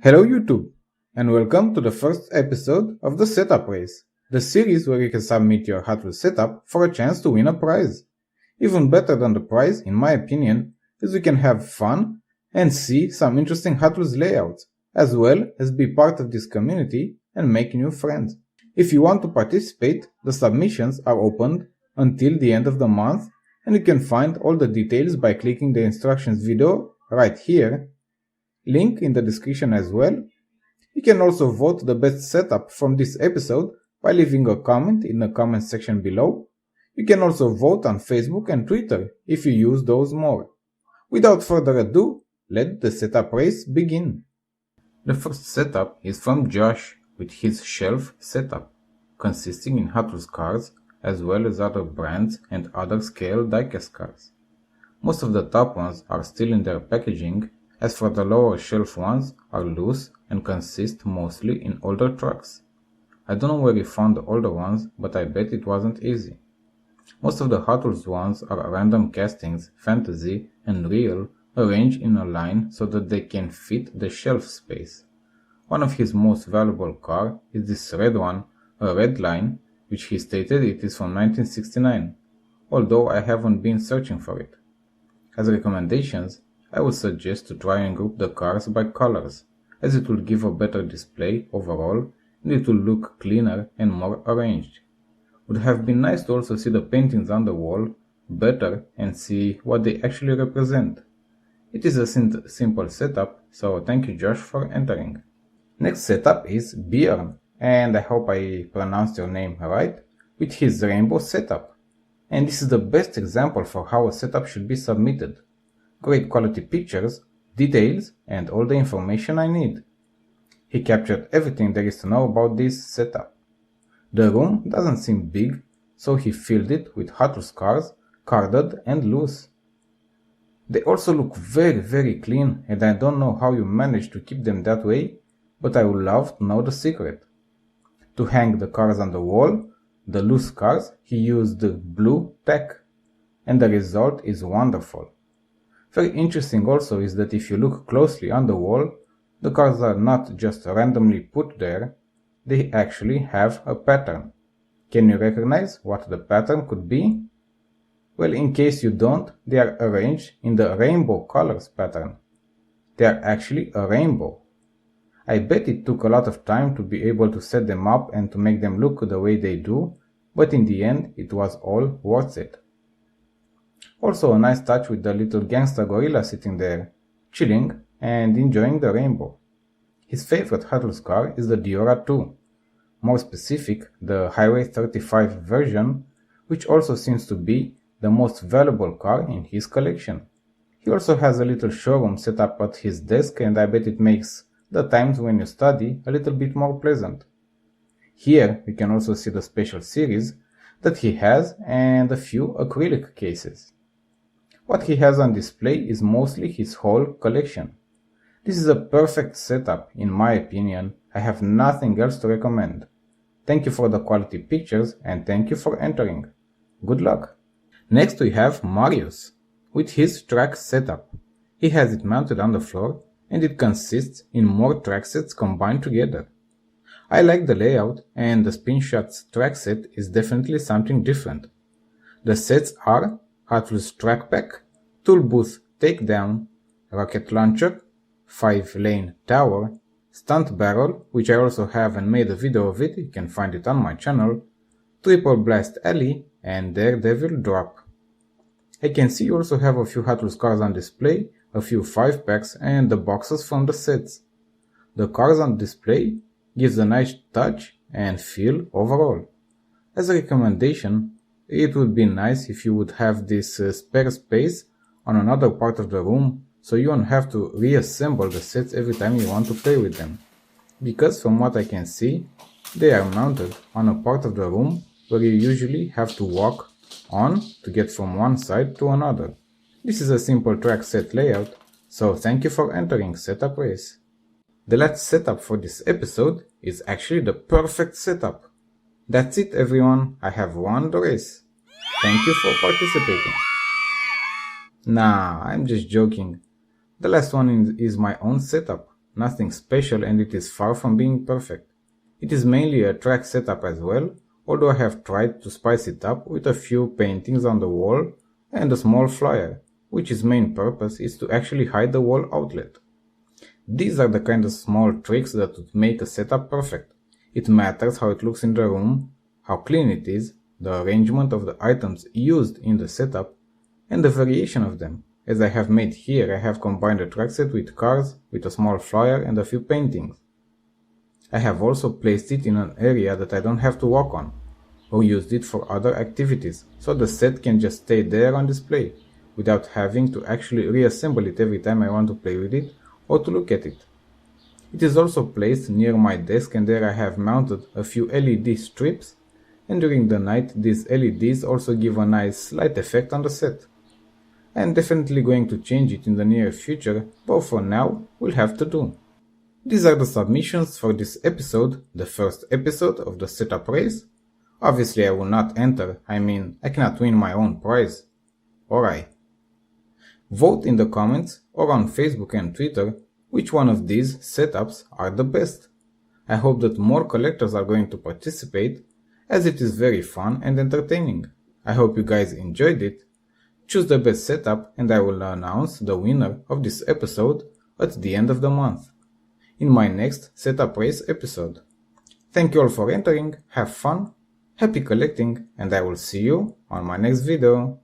Hello YouTube, and welcome to the first episode of the Setup Race, the series where you can submit your Hot Wheels setup for a chance to win a prize. Even better than the prize, in my opinion, is we can have fun and see some interesting Hot Wheels layouts, as well as be part of this community and make new friends. If you want to participate, the submissions are opened until the end of the month, and you can find all the details by clicking the instructions video right here, link in the description as well. You can also vote the best setup from this episode by leaving a comment in the comment section below. You can also vote on Facebook and Twitter if you use those more. Without further ado, let the setup race begin. The first setup is from Josh with his shelf setup, consisting in Hot Wheels cars as well as other brands and other scale diecast cars. Most of the top ones are still in their packaging, as for the lower shelf ones are loose and consist mostly in older trucks. I don't know where he found the older ones, but I bet it wasn't easy. Most of the Hot Wheels ones are random castings, fantasy and real, arranged in a line so that they can fit the shelf space. One of his most valuable car is this red one, a red line, which he stated it is from 1969, although I haven't been searching for it. As recommendations, I would suggest to try and group the cars by colors, as it will give a better display overall and it will look cleaner and more arranged. Would have been nice to also see the paintings on the wall better and see what they actually represent. It is a simple setup, so thank you Josh for entering. Next setup is Björn, and I hope I pronounced your name right, with his rainbow setup. And this is the best example for how a setup should be submitted. Great quality pictures, details, and all the information I need. He captured everything there is to know about this setup. The room doesn't seem big, so he filled it with Hot Wheels cars, carded and loose. They also look very clean, and I don't know how you manage to keep them that way, but I would love to know the secret. To hang the cars on the wall, the loose cars, he used the blue tack, and the result is wonderful. Very interesting also is that if you look closely on the wall, the cars are not just randomly put there, they actually have a pattern. Can you recognize what the pattern could be? Well, in case you don't, they are arranged in the rainbow colors pattern. They are actually a rainbow. I bet it took a lot of time to be able to set them up and to make them look the way they do, but in the end it was all worth it. Also a nice touch with the little gangster gorilla sitting there, chilling and enjoying the rainbow. His favorite Hot Wheels car is the Diora 2, more specific, the Highway 35 version, which also seems to be the most valuable car in his collection. He also has a little showroom set up at his desk, and I bet it makes the times when you study a little bit more pleasant. Here we can also see the special series that he has and a few acrylic cases. What he has on display is mostly his whole collection. This is a perfect setup in my opinion. I have nothing else to recommend. Thank you for the quality pictures and thank you for entering. Good luck! Next we have Marius with his track setup. He has it mounted on the floor and it consists in more track sets combined together. I like the layout and the Spin Shots track set is definitely something different. The sets are Hot Wheels Track Pack, Tool Booth Takedown, Rocket Launcher, 5-lane Tower, Stunt Barrel, which I also have and made a video of it, you can find it on my channel, Triple Blast Alley, and Daredevil Drop. I can see you also have a few Hot Wheels cars on display, a few 5-packs and the boxes from the sets. The cars on display gives a nice touch and feel overall. As a recommendation, it would be nice if you would have this spare space on another part of the room so you don't have to reassemble the sets every time you want to play with them. Because from what I can see, they are mounted on a part of the room where you usually have to walk on to get from one side to another. This is a simple track set layout, so thank you for entering Setup Race. The last setup for this episode is actually the perfect setup. That's it everyone, I have won the race. Thank you for participating. Nah, I'm just joking. The last one is my own setup. nothing special, and it is far from being perfect. It is mainly a track setup as well, although I have tried to spice it up with a few paintings on the wall and a small flyer, which its main purpose is to actually hide the wall outlet. These are the kind of small tricks that would make a setup perfect. It matters how it looks in the room, how clean it is, the arrangement of the items used in the setup, and the variation of them. As I have made here, I have combined a track set with cars, with a small flyer and a few paintings. I have also placed it in an area that I don't have to walk on, or used it for other activities, so the set can just stay there on display, without having to actually reassemble it every time I want to play with it or to look at it. It is also placed near my desk, and there I have mounted a few LED strips, and during the night these LEDs also give a nice light effect on the set. I am definitely going to change it in the near future, but for now will have to do. These are the submissions for this episode, the first episode of the setup race. Obviously I will not enter, I cannot win my own prize. Or I. Vote in the comments or on Facebook and Twitter which one of these setups are the best. I hope that more collectors are going to participate, as it is very fun and entertaining. I hope you guys enjoyed it. Choose the best setup and I will announce the winner of this episode at the end of the month, in my next setup race episode. Thank you all for entering, have fun, happy collecting, and I will see you on my next video.